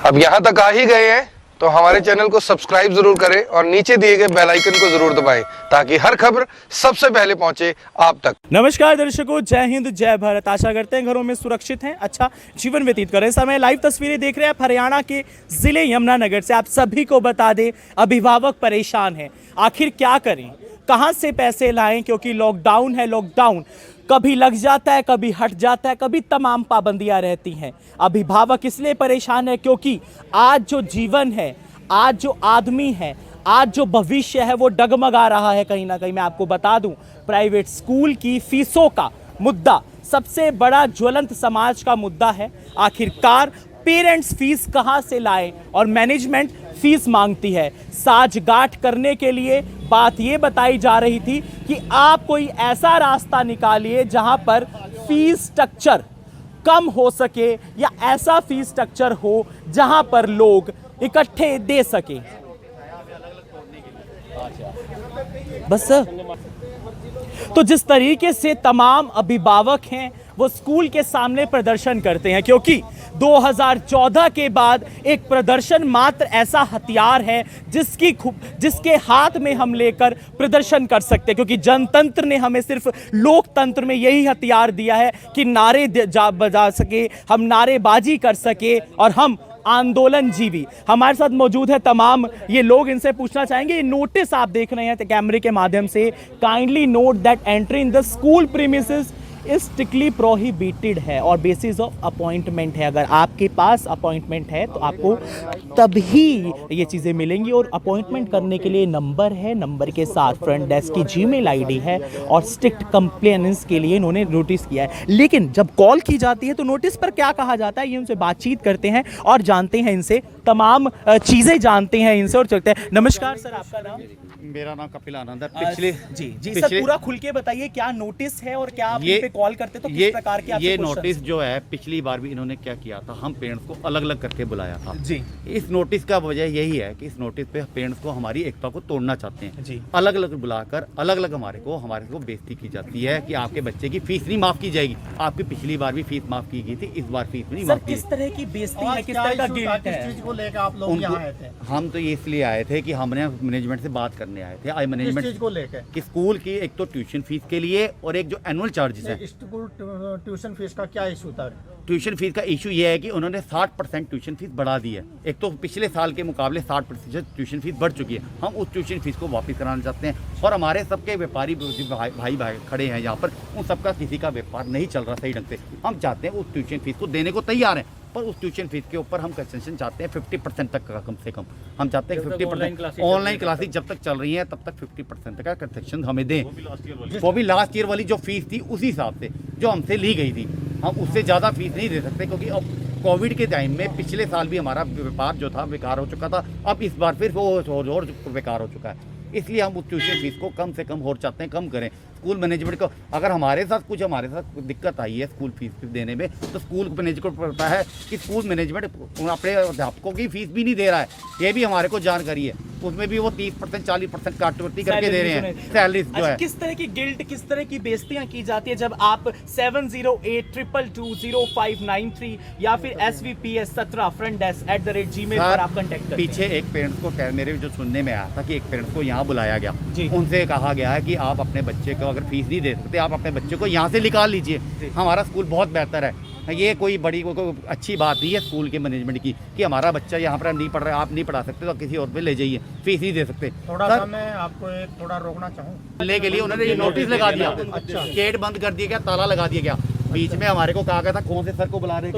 अब यहाँ तक आ ही गए हैं तो हमारे चैनल को सब्सक्राइब जरूर करें और नीचे दिए गए बेल आइकन को जरूर दबाएं ताकि हर खबर सबसे पहले पहुंचे आप तक। नमस्कार दर्शकों, जय हिंद जय भारत। आशा करते हैं घरों में सुरक्षित हैं, अच्छा जीवन व्यतीत करें। समय लाइव तस्वीरें देख रहे हैं हरियाणा के जिले यमुनानगर से। आप सभी को बता दें, अभिभावक परेशान हैं, आखिर क्या करें, कहां से पैसे लाएं, क्योंकि लॉकडाउन है। लॉकडाउन कभी लग जाता है, कभी हट जाता है, कभी तमाम पाबंदियां रहती हैं। अभिभावक इसलिए परेशान है क्योंकि आज जो जीवन है, आज जो आदमी है, आज जो भविष्य है वो डगमगा रहा है कहीं ना कहीं। मैं आपको बता दूं, प्राइवेट स्कूल की फीसों का मुद्दा सबसे बड़ा ज्वलंत समाज का मुद्दा है। आखिरकार पेरेंट्स फीस कहां से लाएं और मैनेजमेंट फीस मांगती है। साठगांठ करने के लिए बात ये बताई जा रही थी कि आप कोई ऐसा रास्ता निकालिए जहां पर फीस स्ट्रक्चर कम हो सके या ऐसा फीस स्ट्रक्चर हो जहां पर लोग इकट्ठे दे सके। बस तो जिस तरीके से तमाम अभिभावक हैं वो स्कूल के सामने प्रदर्शन करते हैं, क्योंकि 2014 के बाद एक प्रदर्शन मात्र ऐसा हथियार है जिसके हाथ में हम लेकर प्रदर्शन कर सकते हैं। क्योंकि जनतंत्र ने हमें सिर्फ लोकतंत्र में यही हथियार दिया है कि नारे बजा सके, हम नारेबाजी कर सके और हम आंदोलन जीवी। हमारे साथ मौजूद है तमाम ये लोग, इनसे पूछना चाहेंगे। ये नोटिस आप देख रहे हैं कैमरे के माध्यम से, kindly note that entry in the school premises is strictly prohibited है और बेसिस ऑफ अपॉइंटमेंट है। अगर आपके पास अपॉइंटमेंट है तो आपको तभी ये चीज़ें मिलेंगी। और अपॉइंटमेंट करने के लिए नंबर है, नंबर के साथ फ्रंट डेस्क की जीमेल आईडी है और स्ट्रिक्ट कंप्लेनेंस के लिए इन्होंने नोटिस किया है। लेकिन जब कॉल की जाती है तो नोटिस पर क्या कहा जाता है, ये उनसे बातचीत करते हैं और जानते हैं इनसे, तमाम चीज़ें जानते हैं इनसे और चलते हैं। नमस्कार सर, आपका नाम? मेरा नाम कपिल आनंद है। पिछले सर पूरा खुल के बताइए, क्या नोटिस है और क्या आप इन पे कॉल करते तो किस प्रकार के आपसे ये नोटिस जो है, पिछली बार भी इन्होंने क्या किया था, हम पेरेंट्स को अलग अलग करके बुलाया था जी। इस नोटिस का वजह यही है कि इस नोटिस पे पेरेंट्स को हमारी एकता को तोड़ना चाहते हैं जी। अलग अलग बुलाकर अलग अलग हमारे को बेइज्जती की जाती है कि आपके बच्चे की फीस नहीं माफ की जाएगी। आपकी पिछली बार भी फीस माफ की गई थी, इस बार फीस नहीं माफ की। किस तरह की बेइज्जती है, किस तरह का गिल्ट है? चीज को लेकर आप लोग यहाँ आए थे? हम तो इसलिए आए थे कि हमने मैनेजमेंट से बात करने आए थे। आई मैनेजमेंट चीज को लेकर कि स्कूल की एक तो ट्यूशन फीस के लिए और एक जो एनुअल चार्जेस है। स्कूल ट्यूशन फीस का क्या इशू था? ट्यूशन फीस का इशू ये है कि उन्होंने 60% ट्यूशन फीस बढ़ा दी है। एक तो पिछले साल के मुकाबले 60% ट्यूशन फीस बढ़ चुकी है। हम उस ट्यूशन फीस को वापस कराना चाहते हैं और हमारे सबके व्यापारी भाई खड़े हैं यहाँ पर, उन सबका किसी का व्यापार नहीं चल रहा सही ढंग से। हम चाहते हैं उस ट्यूशन फीस को देने को तैयार हैं, पर उस ट्यूशन फीस के ऊपर हम कंसेशन चाहते हैं 50% तक का, कम से कम हम चाहते हैं 50%। ऑनलाइन क्लासेस जब तक चल रही हैं तब तक 50% का कंसेशन हमें दें। वो भी लास्ट ईयर वाली जो फीस थी उसी हिसाब से जो हमसे ली गई थी, हम उससे ज़्यादा फीस नहीं दे सकते। क्योंकि अब कोविड के टाइम में पिछले साल भी हमारा व्यापार जो था बेकार हो चुका था, अब इस बार फिर वो और बेकार हो चुका है। इसलिए हम उस ट्यूशन फीस को कम से कम और चाहते हैं कम करें। स्कूल मैनेजमेंट को अगर हमारे साथ दिक्कत आई है स्कूल फीस देने में, तो स्कूल मैनेजमेंट को पता है कि स्कूल मैनेजमेंट अपने अध्यापकों की फीस भी नहीं दे रहा है। ये भी हमारे को जानकारी है, उसमें भी वो 30% 40% काटवृत्ति करके दे रहे हैं सैलरी जो है। किस तरह की गिल्ट, किस तरह की बेइज्जतियां की जाती है जब आप 7082220593 या फिर SVPS17 फ्रंट डेस्क @gmail पर आप कांटेक्ट करते हैं? पीछे एक पेरेंट्स को मेरे जो सुनने में आया था कि एक पेरेंट्स को यहाँ बुलाया गया, उनसे कहा गया है कि आप अपने बच्चे को अगर फीस नहीं दे सकते, आप अपने बच्चे को यहाँ से निकाल लीजिए, हमारा स्कूल बहुत बेहतर है। ये कोई बड़ी कोई अच्छी बात नहीं है स्कूल के मैनेजमेंट की कि हमारा बच्चा यहाँ पर नहीं पढ़ रहा है, आप नहीं पढ़ा सकते तो किसी और पे ले जाइए, फीस नहीं दे सकते। थोड़ा सा मैं आपको थोड़ा रोकना चाहूँ मिलने के लिए उन्होंने ये नोटिस लगा दिया। अच्छा, गेट बंद कर दिया गया, ताला लगा दिया गया। बीच में हमारे को कहा गया था, कौन से सर को बुला रहे थे?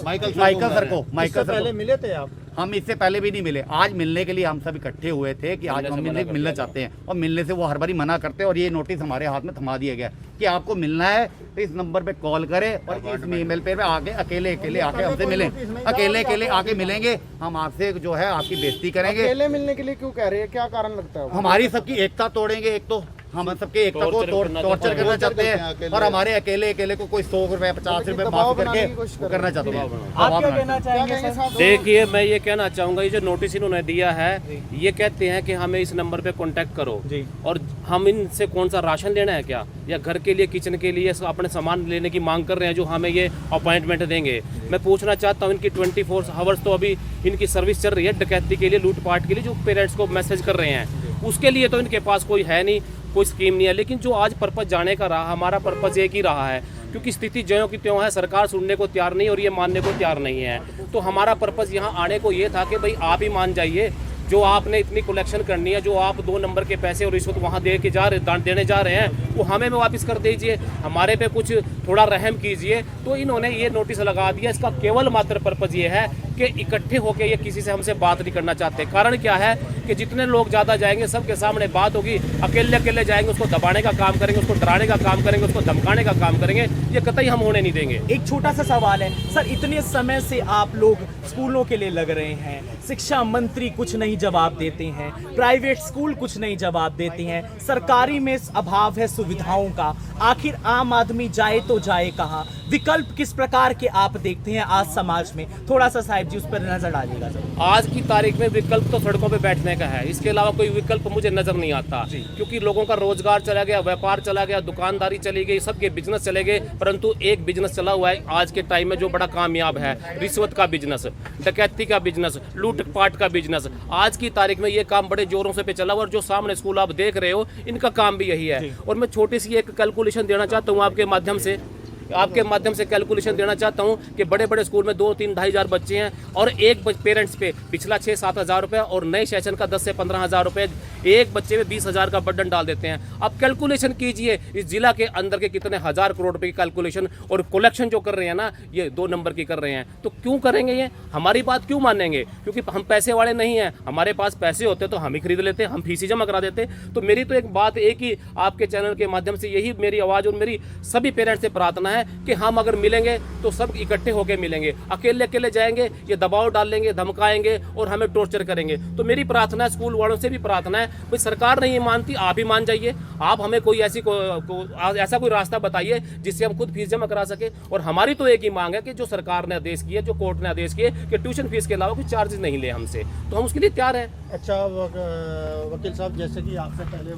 माइकल सर को। माइकल सर पहले मिले थे आप? हम इससे पहले भी नहीं मिले। आज मिलने के लिए हम सब इकट्ठे हुए थे कि आज हम मिलना चाहते हैं, और मिलने से वो हर बारी मना करते हैं। और ये नोटिस हमारे हाथ में थमा दिया गया कि आपको मिलना है तो इस नंबर पे कॉल करें और इस ईमेल पे आके अकेले आके हमसे मिलें। अकेले आके मिलेंगे, हम आपसे जो है आपकी बेइज्जती करेंगे। अकेले मिलने के लिए क्यों कह रहे हैं, क्या कारण लगता है? हमारी सबकी एकता तोड़ेंगे। एक तो हम सबके एकता को टॉर्चर करना चाहते हैं और हमारे अकेले को कोई 100 रुपए 50 रुपए माफ करके वो करना चाहते हैं। आप क्या कहना चाहेंगे सर? देखिए, मैं ये कहना चाहूँगा, ये जो नोटिस इन्होंने दिया है, ये कहते हैं कि हमें इस नंबर पे कांटेक्ट करो जी। और हम इनसे कौन सा राशन लेना है क्या, या घर के लिए किचन के लिए अपने सामान लेने की मांग कर रहे हैं जो हमें ये अपॉइंटमेंट देंगे। मैं पूछना चाहता हूँ, इनकी 24 आवर्स तो अभी इनकी सर्विस चल रही है डकैती के लिए, लूटपाट के लिए, जो पेरेंट्स को मैसेज कर रहे हैं, उसके लिए तो इनके पास कोई है नहीं, कोई स्कीम नहीं है। लेकिन जो आज पर्पस जाने का रहा, हमारा पर्पस एक ही रहा है, क्योंकि स्थिति ज्यों की त्यों है, सरकार सुनने को तैयार नहीं और ये मानने को तैयार नहीं है। तो हमारा पर्पस यहाँ आने को ये था कि भाई आप ही मान जाइए, जो आपने इतनी कलेक्शन करनी है, जो आप 2 नंबर के पैसे और रिश्वत वहाँ देने जा रहे हैं, वो हमें वापस कर दीजिए, हमारे पे कुछ थोड़ा रहम कीजिए। तो इन्होंने ये नोटिस लगा दिया। इसका केवल मात्र पर्पस ये है कि इकट्ठे होकर ये किसी से हमसे बात नहीं करना चाहते। कारण क्या है कि जितने लोग ज़्यादा जाएंगे सबके सामने बात होगी, अकेले जाएंगे उसको दबाने का काम करेंगे, उसको डराने का काम करेंगे, उसको धमकाने का काम करेंगे, ये कतई हम होने नहीं देंगे। एक छोटा सा सवाल है सर, इतने समय से आप लोग स्कूलों के लिए लग रहे हैं, शिक्षा मंत्री कुछ नहीं जवाब देते हैं, प्राइवेट स्कूल कुछ नहीं जवाब देते हैं, सरकारी में अभाव है सुविधाओं का, आखिर आम आदमी जाए तो जाए कहाँ? विकल्प किस प्रकार के आप देखते हैं आज समाज में? थोड़ा सा साहिब जी उस पर नजर डालिएगा सर। आज की तारीख में विकल्प तो सड़कों पे बैठने का है, इसके अलावा कोई विकल्प मुझे नजर नहीं आता, क्योंकि लोगों का रोजगार चला गया, व्यापार चला गया, दुकानदारी चली गई, सबके बिजनेस चले गए। परंतु एक बिजनेस चला हुआ है आज के टाइम में जो बड़ा कामयाब है, रिश्वत का बिजनेस, डकैती का बिजनेस, लूटपाट का बिजनेस। आज की तारीख में ये काम बड़े जोरों से पे चला हुआ, और जो सामने स्कूल आप देख रहे हो, इनका काम भी यही है। और मैं छोटी सी एक कैलकुलेशन देना चाहता हूँ आपके माध्यम से कैलकुलेशन देना चाहता हूं कि बड़े बड़े स्कूल में 2-3-2.5 हज़ार बच्चे हैं और एक पेरेंट्स पे पिछला 6-7 हज़ार रुपये और नए सेशन का 10 से 15 हज़ार रुपये, एक बच्चे में 20 हज़ार का बर्डन डाल देते हैं। अब कैलकुलेशन कीजिए इस जिला के अंदर के कितने हज़ार करोड़ रुपये की कैलकुलेशन और कलेक्शन जो कर रहे हैं ना, ये 2 नंबर की कर रहे हैं। तो क्यों करेंगे ये? हमारी बात क्यों मानेंगे? क्योंकि हम पैसे वाले नहीं हैं, हमारे पास पैसे होते तो हम ही खरीद लेते, हम फीस ही जमा करा देते। तो मेरी तो एक बात एक ही आपके चैनल के माध्यम से यही मेरी आवाज़ और मेरी सभी पेरेंट्स से प्रार्थना है कि हम अगर मिलेंगे तो सब इकट्ठे होकर मिलेंगे। अकेले जाएंगे, ये दबाव डालेंगे, धमकाएंगे और हमें टॉर्चर करेंगे। तो मेरी प्रार्थना है, स्कूल वालों से भी प्रार्थना है, भाई सरकार नहीं मानती, आप ही मान जाइए। आप हमें कोई ऐसा कोई रास्ता बताइए जिससे हम खुद फीस जमा करा सके। और हमारी तो एक ही मांग है कि जो सरकार ने आदेश किया, जो कोर्ट ने आदेश किए कि ट्यूशन फीस के अलावा कोई चार्जेस नहीं ले हमसे, तो हम उसके लिए तैयार हैं। अच्छा वकील साहब, जैसे कि आपसे पहले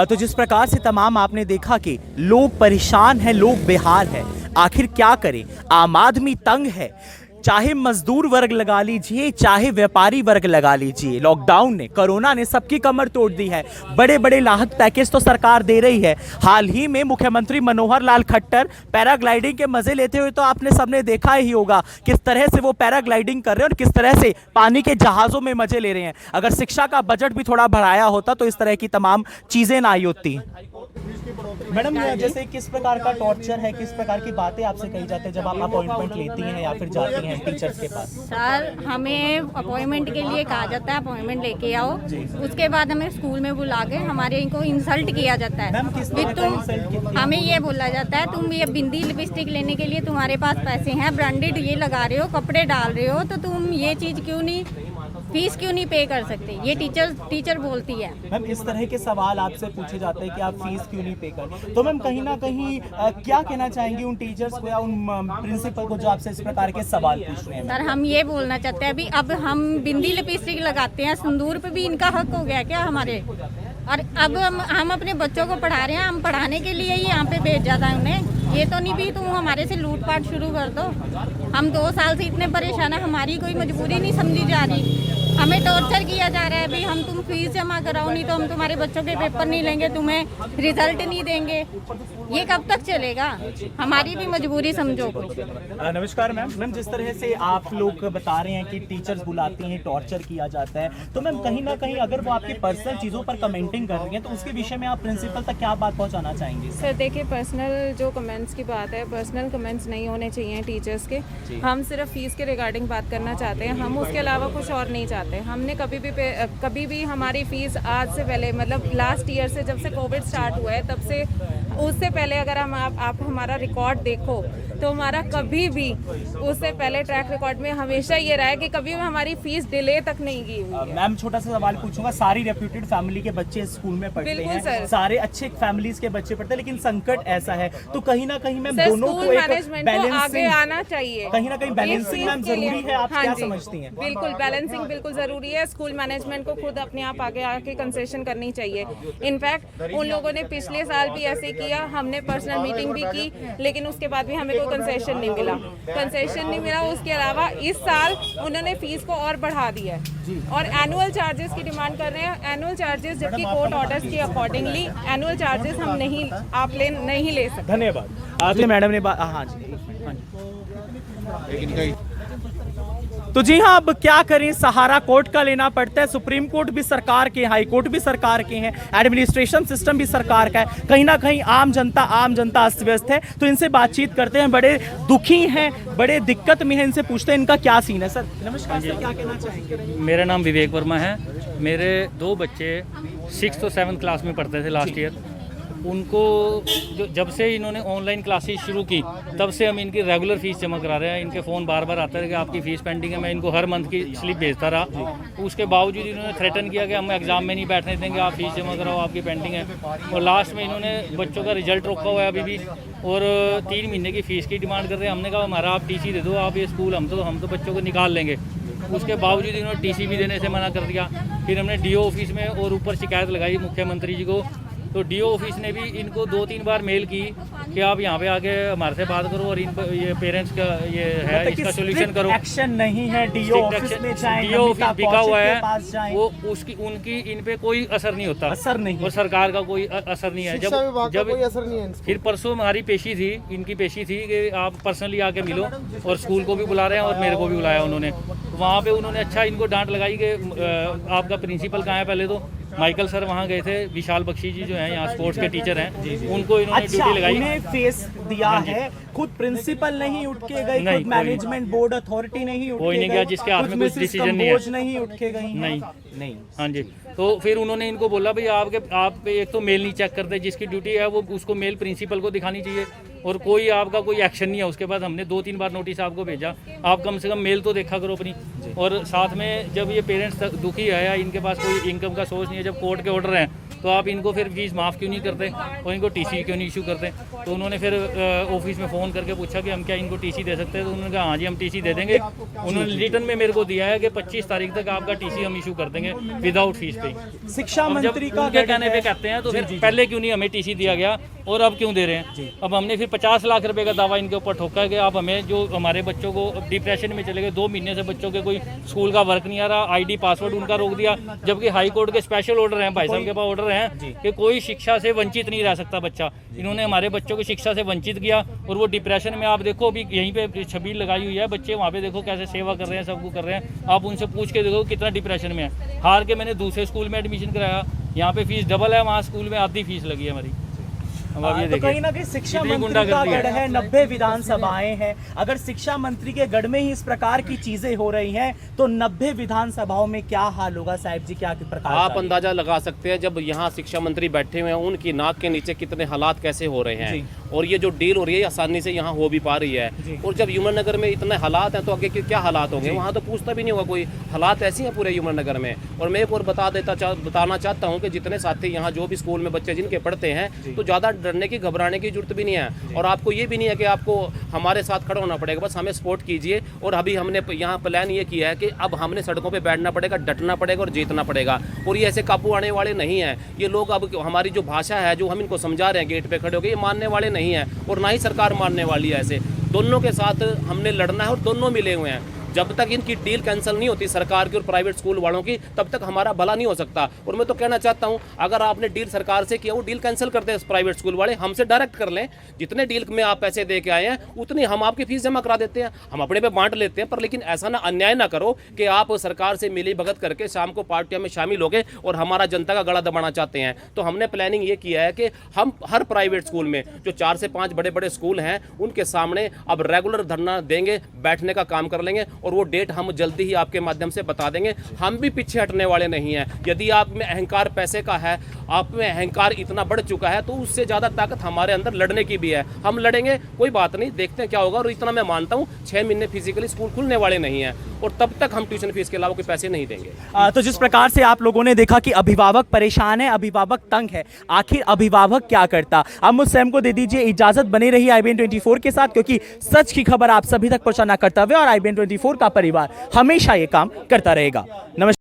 तो जिस प्रकार से तमाम आपने देखा कि लोग परेशान हैं, लोग बेहाल हैं, आखिर क्या करें? आम आदमी तंग है, चाहे मजदूर वर्ग लगा लीजिए, चाहे व्यापारी वर्ग लगा लीजिए। लॉकडाउन ने, कोरोना ने सबकी कमर तोड़ दी है। बड़े बड़े राहत पैकेज तो सरकार दे रही है। हाल ही में मुख्यमंत्री मनोहर लाल खट्टर पैराग्लाइडिंग के मजे लेते हुए तो आपने सबने देखा ही होगा किस तरह से वो पैराग्लाइडिंग कर रहे हैं और किस तरह से पानी के जहाज़ों में मजे ले रहे हैं। अगर शिक्षा का बजट भी थोड़ा बढ़ाया होता तो इस तरह की तमाम चीज़ें ना आई होती। मैडम, जैसे किस प्रकार का टॉर्चर है, किस प्रकार की बातें आपसे कही जाती है जब आप अपॉइंटमेंट लेती हैं या फिर जाती हैं टीचर्स के पास? सर, हमें अपॉइंटमेंट के लिए कहा जाता है अपॉइंटमेंट लेके आओ, उसके बाद हमें स्कूल में बुला के हमारे इनको इंसल्ट किया जाता है। हमें ये बोला जाता है तुम ये बिंदी लिपस्टिक लेने के लिए तुम्हारे पास पैसे हैं, ब्रांडेड ये लगा रहे हो, कपड़े डाल रहे हो, तो तुम ये चीज़ क्यों नहीं, फीस क्यों नहीं पे कर सकते? ये टीचर बोलती है। मैम, इस तरह के सवाल आपसे पूछे जाते हैं कि आप फीस क्यों नहीं पे कर, तो मैम कहीं ना कहीं क्या कहना चाहेंगी उन टीचर्स को या उन प्रिंसिपल को जो आपसे इस प्रकार के सवाल पूछ रहे हैं? सर, हम ये बोलना चाहते हैं, अभी अब हम बिंदी लिपस्टिक लगाते हैं, सिंदूर पे भी इनका हक हो गया क्या हमारे? और अब हम अपने बच्चों को पढ़ा रहे हैं, हम पढ़ाने के लिए ही यहाँ पे भेज जाता है उन्हें। ये तो नहीं भी तुम हमारे से लूटपाट शुरू कर दो। हम 2 साल से इतने परेशान है, हमारी कोई मजबूरी नहीं समझी जा रही, हमें टॉर्चर किया जा रहा है। अभी हम तुम फीस जमा कराओ, नहीं तो हम तुम्हारे बच्चों के पेपर नहीं लेंगे, तुम्हें रिजल्ट नहीं देंगे। ये कब तक चलेगा? हमारी भी मजबूरी समझो कुछ। नमस्कार मैम, जिस तरह से आप लोग बता रहे हैं कि टीचर्स बुलाती हैं, टॉर्चर किया जाता है, तो मैम कहीं ना कहीं अगर वो आपकी पर्सनल चीज़ों पर कमेंटिंग कर रही हैं तो उसके विषय में आप प्रिंसिपल तक क्या बात पहुंचाना चाहेंगे? सर देखिए, पर्सनल जो कमेंट्स की बात है, पर्सनल कमेंट्स नहीं होने चाहिए टीचर्स के। हम सिर्फ फीस के रिगार्डिंग बात करना चाहते हैं, हम उसके अलावा कुछ और नहीं चाहते। हमने कभी भी हमारी फ़ीस आज से पहले, मतलब लास्ट ईयर से जब से कोविड स्टार्ट हुआ है तब से, उससे पहले अगर हम आप हमारा रिकॉर्ड देखो तो हमारा कभी भी उससे पहले ट्रैक रिकॉर्ड में हमेशा ये रहा है कि कभी भी हमारी फीस डिले तक नहीं की हुई है। मैम छोटा सा सवाल पूछूंगा, सारी रेप्यूटेड फैमिली के बच्चे स्कूल में पढ़ते बिल्कुल हैं, सर। सारे अच्छे फैमिलीज के बच्चे पढ़ते हैं, लेकिन संकट ऐसा है तो कहीं ना कहीं मैम सर, दोनों स्कूल को एक मैनेजमेंट को आगे बैलेंसिंग, आना चाहिए। कहीं ना कहीं बैलेंसिंग मैम जरूरी है, आप हाँ क्या जी, समझती हैं? बिल्कुल बैलेंसिंग बिल्कुल जरूरी है। स्कूल मैनेजमेंट को खुद अपने आप आगे आके कंसेशन करनी चाहिए। इनफैक्ट उन लोगों ने पिछले साल भी ऐसे किया, हमने पर्सनल मीटिंग भी की, लेकिन उसके बाद भी हमें कोई कंसेशन नहीं मिला। कंसेशन नहीं मिला, उसके अलावा इस साल उन्होंने फीस को और बढ़ा दिया है और एनुअल चार्जेस की डिमांड कर रहे हैं। एनुअल चार्जेस जबकि कोर्ट ऑर्डर्स के अकॉर्डिंगली एनुअल चार्जेस हम नहीं ले सकते। धन्यवाद। आगे मैडम ने बात, हाँ जी, तो जी हाँ, अब क्या करें, सहारा कोर्ट का लेना पड़ता है। सुप्रीम कोर्ट भी सरकार के, हाई कोर्ट भी सरकार के हैं, एडमिनिस्ट्रेशन सिस्टम भी सरकार का है। कहीं ना कहीं आम जनता अस्त व्यस्त है। तो इनसे बातचीत करते हैं, बड़े दुखी हैं, बड़े दिक्कत में हैं, इनसे पूछते हैं इनका क्या सीन है। सर नमस्कार, सर क्या कहना चाहेंगे? मेरा नाम विवेक वर्मा है। मेरे 2 बच्चे 6th और 7th क्लास में पढ़ते थे लास्ट ईयर। उनको जब से इन्होंने ऑनलाइन क्लासेस शुरू की तब से हम इनकी रेगुलर फीस जमा करा रहे हैं। इनके फ़ोन बार बार आता है कि आपकी फ़ीस पेंडिंग है। मैं इनको हर मंथ की स्लिप भेजता रहा। उसके बावजूद इन्होंने थ्रेटन किया कि हम एग्ज़ाम में नहीं बैठने देंगे, आप फीस जमा कराओ, आपकी पेंडिंग है। और लास्ट में इन्होंने बच्चों का रिजल्ट रोका हुआ है अभी भी, और 3 महीने की फ़ीस की डिमांड कर रहे हैं। हमने कहा हमारा आप टीसी दे दो, आप ये स्कूल हम तो बच्चों को निकाल लेंगे। उसके बावजूद इन्होंने टीसी भी देने से मना कर दिया। फिर हमने डीओ ऑफिस में और ऊपर शिकायत लगाई मुख्यमंत्री जी को, तो डीओ ऑफिस ने भी इनको 2-3 बार मेल की कि आप यहाँ पे आके हमारे से बात करो और इन ये पेरेंट्स का ये है इसका सोल्यूशन करो। एक्शन नहीं है, डीओ ऑफिस में जाएं, डीओ ऑफिस बिका हुआ पास जाएं। है, वो उनकी इन पे कोई असर नहीं होता, असर नहीं, और सरकार का कोई असर नहीं है। जब कोई असर नहीं है। फिर परसों हमारी पेशी थी, इनकी पेशी थी कि आप पर्सनली आके मिलो, और स्कूल को भी बुला रहे हैं और मेरे को भी बुलाया उन्होंने। वहाँ पे उन्होंने अच्छा इनको डांट लगाई कि आपका प्रिंसिपल कहाँ है। पहले तो माइकल सर वहाँ गए थे, विशाल बख्शी जी जो हैं यहाँ स्पोर्ट्स के टीचर हैं, उनको इन्होंने ड्यूटी लगाई। उन्हें फेस दिया है, खुद प्रिंसिपल नहीं उठ के गए, खुद मैनेजमेंट बोर्ड अथॉरिटी नहीं उठ के गई, कोई नहीं गया जिसके हाथ में कुछ डिसीजन नहीं उठ के गई, नहीं। हाँ जी, तो फिर उन्होंने इनको बोला भाई आप एक तो मेल नहीं चेक करते, जिसकी ड्यूटी है वो उसको मेल प्रिंसिपल को दिखानी चाहिए, और कोई आपका कोई एक्शन नहीं है। उसके बाद हमने 2-3 बार नोटिस आपको भेजा, आप कम से कम मेल तो देखा करो अपनी। और साथ में जब ये पेरेंट्स दुखी है या इनके पास कोई इनकम का सोर्स नहीं है, जब कोर्ट के ऑर्डर हैं, तो आप इनको फिर फीस माफ़ क्यों नहीं करते और इनको टीसी क्यों नहीं इशू करते। तो उन्होंने फिर ऑफिस में फ़ोन करके पूछा कि हम क्या इनको टीसी दे सकते हैं, तो उन्होंने कहा हाँ जी हम टीसी दे देंगे। उन्होंने रिटर्न में मेरे को दिया है कि 25 तारीख तक आपका टीसी हम इशू कर देंगे विदाउट फीस पे। शिक्षा मंत्री का कहने पे कहते हैं, तो फिर पहले क्यों नहीं हमें टीसी दिया गया और अब क्यों दे रहे हैं। अब हमने फिर 50 लाख रुपए का दावा इनके ऊपर ठोका कि आप हमें, जो हमारे बच्चों को डिप्रेशन में चले गए, 2 महीने से बच्चों के कोई स्कूल का वर्क नहीं आ रहा, आईडी पासवर्ड उनका रोक दिया, जबकि हाई कोर्ट के स्पेशल ऑर्डर हैं, भाई साहब के पास ऑर्डर हैं कि कोई शिक्षा से वंचित नहीं रह सकता बच्चा। इन्होंने हमारे बच्चों को शिक्षा से वंचित किया, और वो डिप्रेशन में, आप देखो अभी यहीं पे छबील लगाई हुई है, बच्चे वहाँ पे देखो कैसे सेवा कर रहे हैं, सब कुछ कर रहे हैं। आप उनसे पूछ के देखो कितना डिप्रेशन में है। हार के मैंने दूसरे स्कूल में एडमिशन कराया, यहाँ पे फीस डबल है, वहाँ स्कूल में आधी फीस लगी है हमारी। तो कहीं ना कहीं शिक्षा मंत्री का गढ़ है, 90 विधानसभाएं हैं। अगर शिक्षा मंत्री के गढ़ में ही इस प्रकार की चीजें हो रही हैं, तो 90 विधानसभाओं में क्या हाल होगा साहब जी, क्या प्रकार? आप अंदाजा लगा सकते हैं जब यहाँ शिक्षा मंत्री बैठे हुए हैं, उनकी नाक के नीचे कितने हालात कैसे हो रहे हैं, और ये जो डील हो रही है आसानी से यहाँ हो भी पा रही है। और जब यमुनानगर में इतने हालात हैं तो आगे क्या हालात होंगे, वहाँ तो पूछता भी नहीं होगा कोई। हालात ऐसी हैं पूरे यमुनानगर में। और मैं एक और बताना चाहता हूँ कि जितने साथी यहाँ जो भी स्कूल में बच्चे जिनके पढ़ते हैं, तो ज़्यादा डरने की घबराने की जरूरत भी नहीं है। और आपको ये भी नहीं है कि आपको हमारे साथ खड़ा होना पड़ेगा, बस हमें सपोर्ट कीजिए। और अभी हमने यहाँ प्लान ये किया है कि अब हमने सड़कों पे बैठना पड़ेगा, डटना पड़ेगा और जीतना पड़ेगा। और ये ऐसे काबू आने वाले नहीं हैं ये लोग। अब हमारी जो भाषा है, जो हम इनको समझा रहे हैं गेट पे खड़े होकर, ये मानने वाले नहीं है, और ना ही सरकार मानने वाली है। ऐसे दोनों के साथ हमने लड़ना है, और दोनों मिले हुए हैं। जब तक इनकी डील कैंसिल नहीं होती सरकार की और प्राइवेट स्कूल वालों की, तब तक हमारा भला नहीं हो सकता। और मैं तो कहना चाहता हूं, अगर आपने डील सरकार से किया, वो डील कैंसिल करते हैं प्राइवेट स्कूल वाले, हमसे डायरेक्ट कर लें। जितने डील में आप पैसे दे के आए हैं, उतनी हम आपकी फीस जमा करा देते हैं, हम अपने पे बांट लेते हैं। पर लेकिन ऐसा ना अन्याय ना करो कि आप सरकार से मिली भगत करके शाम को पार्टियों में शामिल हो गए और हमारा जनता का गला दबाना चाहते हैं। तो हमने प्लानिंग ये किया है कि हम हर प्राइवेट स्कूल में, जो 4 से 5 बड़े बड़े स्कूल हैं, उनके सामने अब रेगुलर धरना देंगे, बैठने का काम कर लेंगे। और वो डेट हम जल्दी ही आपके माध्यम से बता देंगे। हम भी पीछे हटने वाले नहीं हैं। यदि आप में अहंकार पैसे का है, आप में अहंकार इतना बढ़ चुका है, तो उससे ज़्यादा ताकत हमारे अंदर लड़ने की भी है। हम लड़ेंगे, कोई बात नहीं, देखते हैं क्या होगा। और इतना मैं मानता हूँ 6 महीने फिजिकली स्कूल खुलने वाले नहीं हैं और तब तक हम ट्यूशन फीस के अलावा कोई पैसे नहीं देंगे। तो जिस प्रकार से आप लोगों ने देखा कि अभिभावक परेशान है, अभिभावक तंग है, आखिर अभिभावक क्या करता। अब मुझ सैम को दे दीजिए इजाजत, बने रही IBN 24 के साथ, क्योंकि सच की खबर आप सभी तक पहुंचाना कर्तव्य और IBN 24 का परिवार हमेशा ये काम करता रहेगा। नमस्कार।